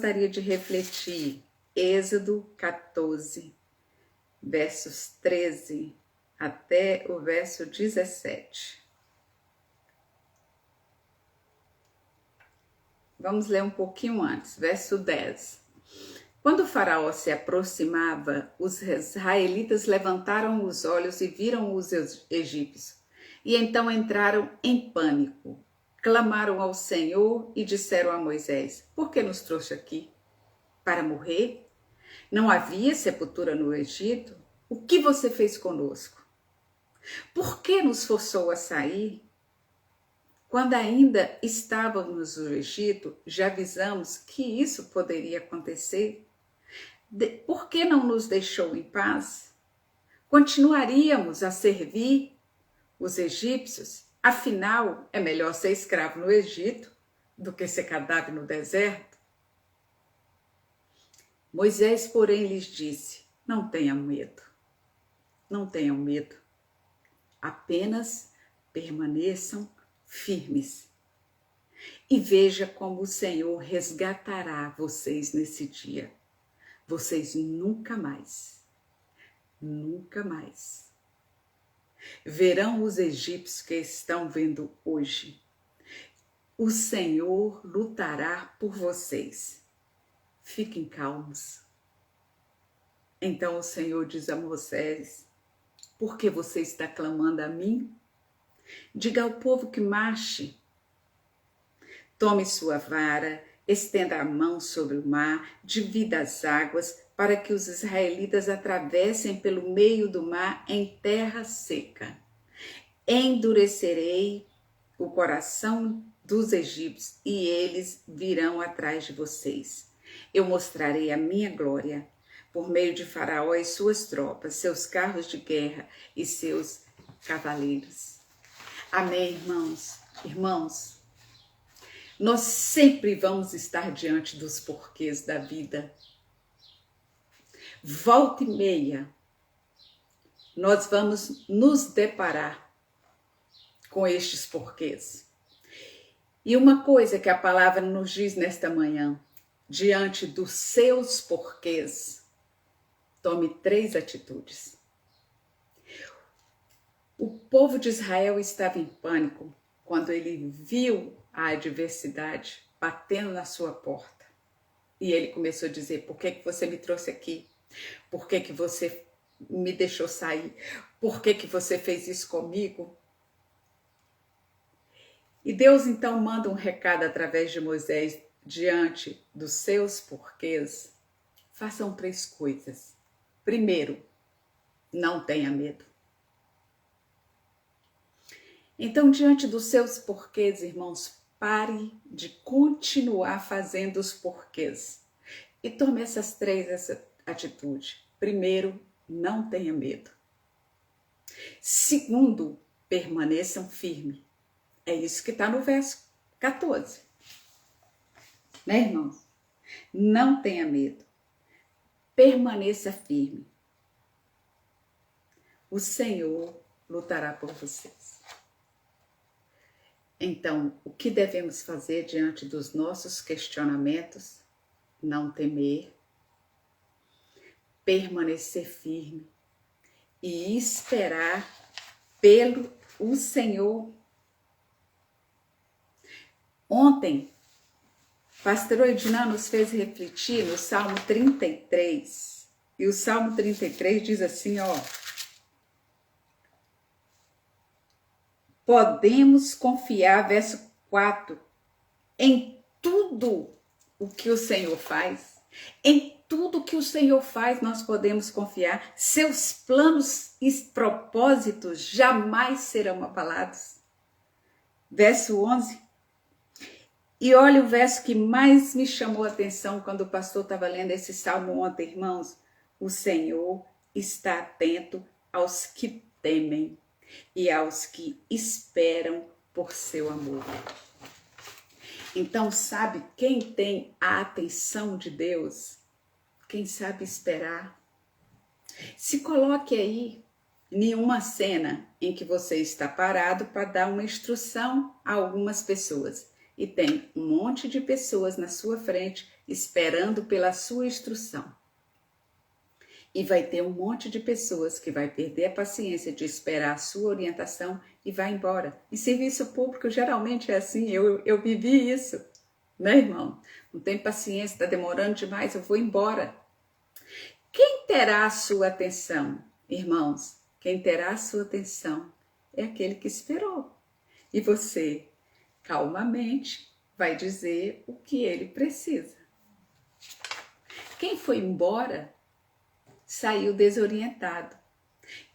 gostaria de refletir Êxodo 14, versos 13 até o verso 17. Vamos ler um pouquinho antes, verso 10. Quando o faraó se aproximava, os israelitas levantaram os olhos e viram os egípcios. E então entraram em pânico. Clamaram ao Senhor e disseram a Moisés: por que nos trouxe aqui? Para morrer? Não havia sepultura no Egito? O que você fez conosco? Por que nos forçou a sair? Quando ainda estávamos no Egito, já avisamos que isso poderia acontecer. Por que não nos deixou em paz? Continuaríamos a servir os egípcios? Afinal, é melhor ser escravo no Egito do que ser cadáver no deserto. Moisés, porém, lhes disse: não tenham medo, não tenham medo, apenas permaneçam firmes e veja como o Senhor resgatará vocês nesse dia. Vocês nunca mais verão os egípcios que estão vendo hoje. O Senhor lutará por vocês. Fiquem calmos. Então o Senhor diz a Moisés: por que você está clamando a mim? Diga ao povo que marche. Tome sua vara, estenda a mão sobre o mar, divida as águas, para que os israelitas atravessem pelo meio do mar em terra seca. Endurecerei o coração dos egípcios e eles virão atrás de vocês. Eu mostrarei a minha glória por meio de Faraó e suas tropas, seus carros de guerra e seus cavaleiros. Amém, irmãos? Irmãos, nós sempre vamos estar diante dos porquês da vida. Volta e meia, nós vamos nos deparar com estes porquês. E uma coisa que a palavra nos diz nesta manhã: diante dos seus porquês, tome 3 atitudes. O povo de Israel estava em pânico quando ele viu a adversidade batendo na sua porta. E ele começou a dizer: por que você me trouxe aqui? Por que você me deixou sair? Por que você fez isso comigo? E Deus então manda um recado através de Moisés: diante dos seus porquês, façam 3 coisas. Primeiro, não tenha medo. Então, diante dos seus porquês, irmãos, pare de continuar fazendo os porquês e tome essas 3 atitudes. Primeiro, não tenha medo. Segundo, permaneçam firmes. É isso que está no verso 14. Né, irmãos? Não tenha medo. Permaneça firme. O Senhor lutará por vocês. Então, o que devemos fazer diante dos nossos questionamentos? Não temer, permanecer firme e esperar pelo o Senhor. Ontem, pastor Edna nos fez refletir no Salmo 33. E o Salmo 33 diz assim, ó: podemos confiar, verso 4, em tudo o que o Senhor faz. Em tudo que o Senhor faz, nós podemos confiar. Seus planos e propósitos jamais serão abalados. Verso 11. E olha o verso que mais me chamou a atenção quando o pastor estava lendo esse salmo ontem, irmãos. O Senhor está atento aos que temem e aos que esperam por seu amor. Então, sabe quem tem a atenção de Deus? Quem sabe esperar. Se coloque aí em uma cena em que você está parado para dar uma instrução a algumas pessoas. e tem um monte de pessoas na sua frente esperando pela sua instrução. E vai ter um monte de pessoas que vai perder a paciência de esperar a sua orientação e vai embora. Em serviço público, geralmente é assim, eu vivi isso, né, irmão? Não tem paciência, está demorando demais, eu vou embora. Quem terá a sua atenção, irmãos? Quem terá a sua atenção é aquele que esperou. E você, calmamente, vai dizer o que ele precisa. Quem foi embora saiu desorientado.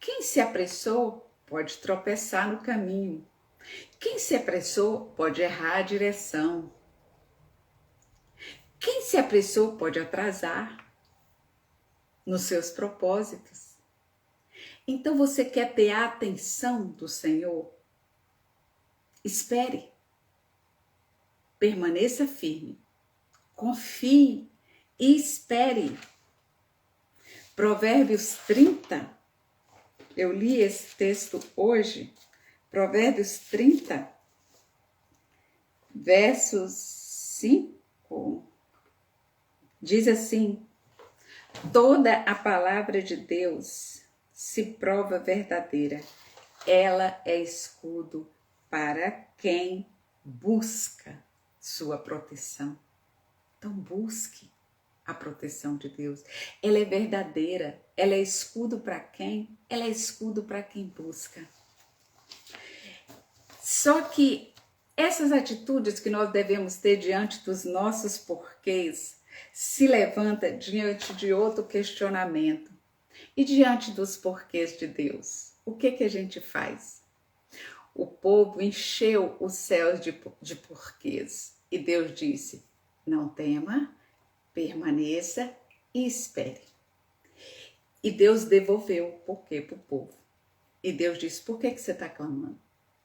Quem se apressou pode tropeçar no caminho. Quem se apressou pode errar a direção. Quem se apressou pode atrasar nos seus propósitos. Então você quer ter a atenção do Senhor? Espere. Permaneça firme. Confie e espere. Provérbios 30, eu li esse texto hoje, Provérbios 30, versos 5, diz assim: toda a palavra de Deus se prova verdadeira, ela é escudo para quem busca sua proteção. Então busque a proteção de Deus. Ela é verdadeira, ela é escudo para quem? Ela é escudo para quem busca. Só que essas atitudes que nós devemos ter diante dos nossos porquês se levanta diante de outro questionamento. E diante dos porquês de Deus, o que a gente faz? O povo encheu os céus de porquês e Deus disse: não tema, permaneça e espere. E Deus devolveu o porquê para o povo. E Deus disse: por que você está clamando?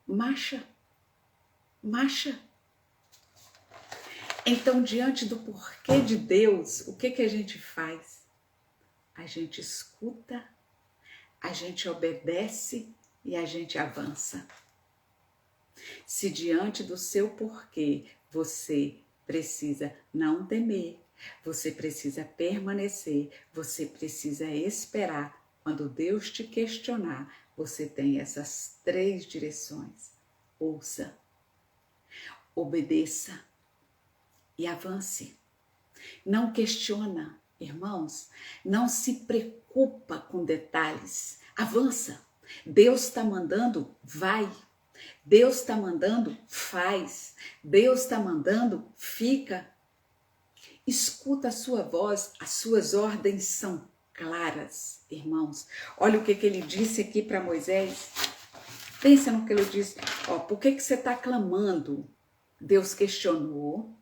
Marcha. Então, diante do porquê de Deus, o que a gente faz? A gente escuta, a gente obedece e a gente avança. Se diante do seu porquê você precisa não temer, você precisa permanecer, você precisa esperar. Quando Deus te questionar, você tem essas 3 direções. Ouça, obedeça e avance. Não questiona, irmãos, não se preocupa com detalhes. Avança. Deus está mandando, vai. Deus está mandando, faz. Deus está mandando, fica. Escuta a sua voz, as suas ordens são claras, irmãos. Olha o que ele disse aqui para Moisés. Pensa no que ele disse. Por que você está clamando? Deus questionou.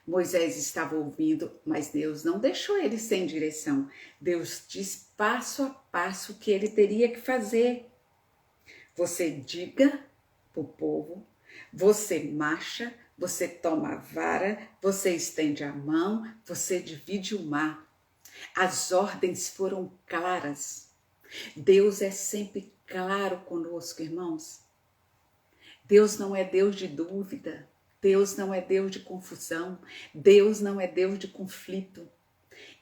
Moisés estava ouvindo, mas Deus não deixou ele sem direção. Deus diz passo a passo o que ele teria que fazer. Você diga para o povo, você marcha, você toma a vara, você estende a mão, você divide o mar. As ordens foram claras. Deus é sempre claro conosco, irmãos. Deus não é Deus de dúvida. Deus não é Deus de confusão. Deus não é Deus de conflito.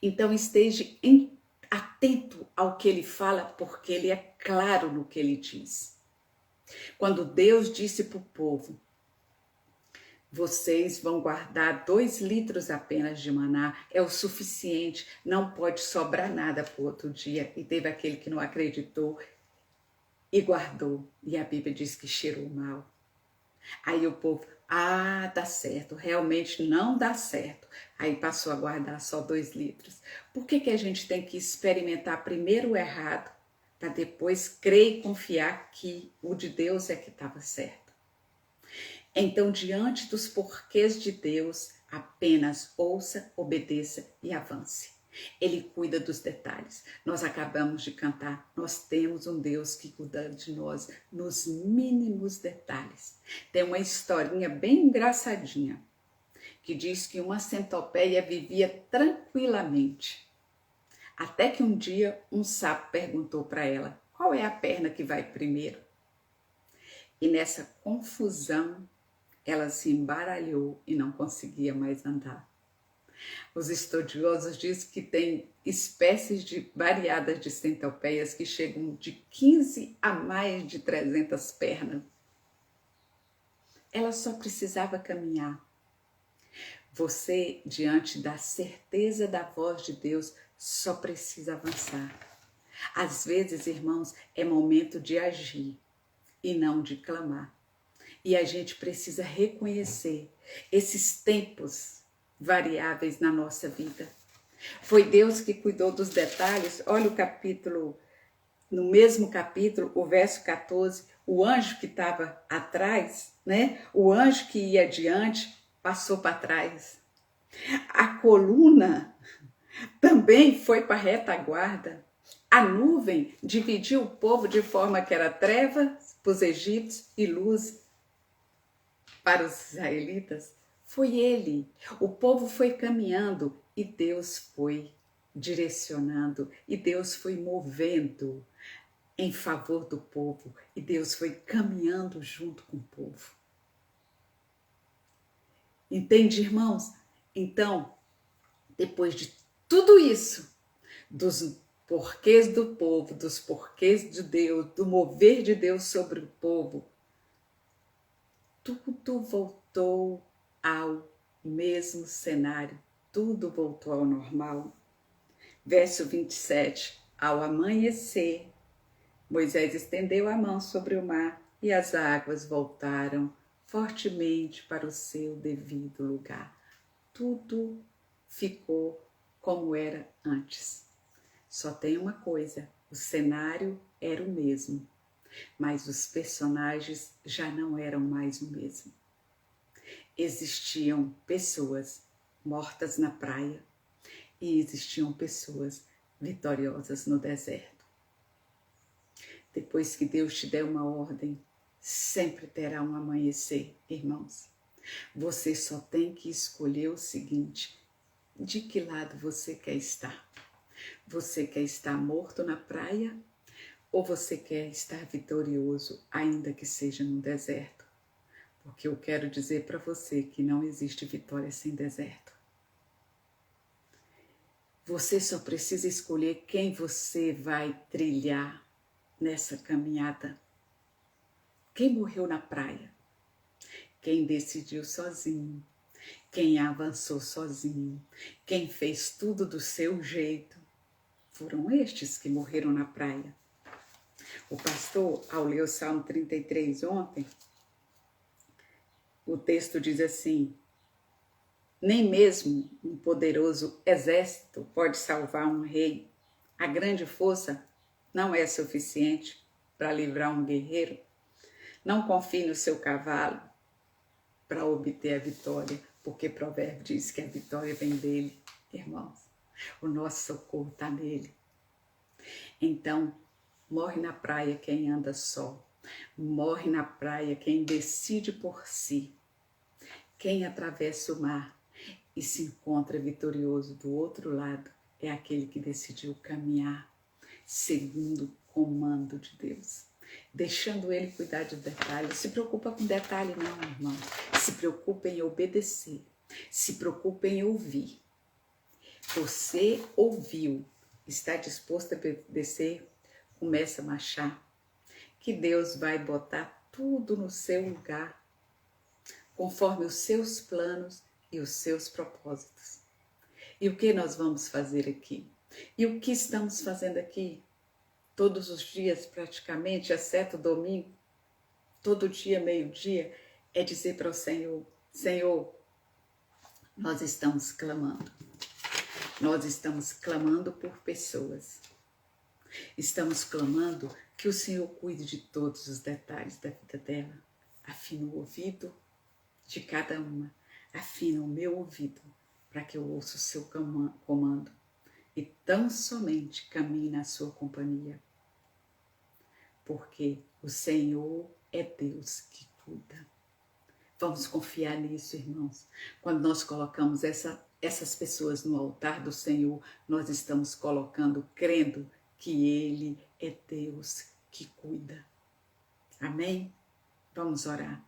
Então esteja atento ao que ele fala, porque ele é claro no que ele diz. Quando Deus disse para o povo: vocês vão guardar 2 litros apenas de maná, é o suficiente, não pode sobrar nada para o outro dia. E teve aquele que não acreditou e guardou. E a Bíblia diz que cheirou mal. Aí o povo: dá certo, realmente não dá certo. Aí passou a guardar só 2 litros. Por que a gente tem que experimentar primeiro o errado, para depois crer e confiar que o de Deus é que estava certo? Então, diante dos porquês de Deus, apenas ouça, obedeça e avance. Ele cuida dos detalhes. Nós acabamos de cantar, nós temos um Deus que cuida de nós nos mínimos detalhes. Tem uma historinha bem engraçadinha, que diz que uma centopeia vivia tranquilamente. Até que um dia um sapo perguntou para ela: qual é a perna que vai primeiro? E nessa confusão, ela se embaralhou e não conseguia mais andar. Os estudiosos dizem que tem espécies variadas de centopeias que chegam de 15 a mais de 300 pernas. Ela só precisava caminhar. Você, diante da certeza da voz de Deus, só precisa avançar. Às vezes, irmãos, é momento de agir e não de clamar. E a gente precisa reconhecer esses tempos variáveis na nossa vida. Foi Deus que cuidou dos detalhes. Olha o capítulo, no mesmo capítulo, o verso 14, o anjo que estava atrás, né? O anjo que ia adiante passou para trás. A coluna também foi para a retaguarda. A nuvem dividiu o povo de forma que era trevas para os egípcios e luz para os israelitas. Foi ele. O povo foi caminhando e Deus foi direcionando e Deus foi movendo em favor do povo e Deus foi caminhando junto com o povo. Entende, irmãos? Então, depois de tudo isso, dos porquês do povo, dos porquês de Deus, do mover de Deus sobre o povo, tudo voltou ao mesmo cenário, tudo voltou ao normal. Verso 27, ao amanhecer, Moisés estendeu a mão sobre o mar e as águas voltaram fortemente para o seu devido lugar. Tudo ficou como era antes. Só tem uma coisa, o cenário era o mesmo, mas os personagens já não eram mais o mesmo. Existiam pessoas mortas na praia e existiam pessoas vitoriosas no deserto. Depois que Deus te der uma ordem, sempre terá um amanhecer, irmãos. Você só tem que escolher o seguinte: de que lado você quer estar? Você quer estar morto na praia ou você quer estar vitorioso, ainda que seja no deserto? Porque eu quero dizer para você que não existe vitória sem deserto. Você só precisa escolher quem você vai trilhar nessa caminhada. Quem morreu na praia? Quem decidiu sozinho? Quem avançou sozinho? Quem fez tudo do seu jeito? Foram estes que morreram na praia. O pastor, ao ler o Salmo 33 ontem, o texto diz assim: nem mesmo um poderoso exército pode salvar um rei. A grande força não é suficiente para livrar um guerreiro. Não confie no seu cavalo para obter a vitória, porque Provérbio diz que a vitória vem dele, irmãos. O nosso socorro está nele. Então, morre na praia quem anda só. Morre na praia quem decide por si. Quem atravessa o mar e se encontra vitorioso do outro lado é aquele que decidiu caminhar segundo o comando de Deus, deixando ele cuidar de detalhes. Se preocupa com detalhe não, irmão. Se preocupa em obedecer. Se preocupa em ouvir. Você ouviu, está disposto a obedecer, começa a marchar, que Deus vai botar tudo no seu lugar, conforme os seus planos e os seus propósitos. E o que nós vamos fazer aqui? E o que estamos fazendo aqui? Todos os dias, praticamente, exceto domingo, todo dia, meio-dia, é dizer para o Senhor: Senhor, nós estamos clamando. Nós estamos clamando por pessoas. Estamos clamando que o Senhor cuide de todos os detalhes da vida dela. Afina o ouvido de cada uma. Afina o meu ouvido para que eu ouça o seu comando e tão somente caminhe na sua companhia. Porque o Senhor é Deus que cuida. Vamos confiar nisso, irmãos. Quando nós colocamos essas pessoas no altar do Senhor, nós estamos colocando, crendo que Ele é Deus que cuida. Amém? Vamos orar.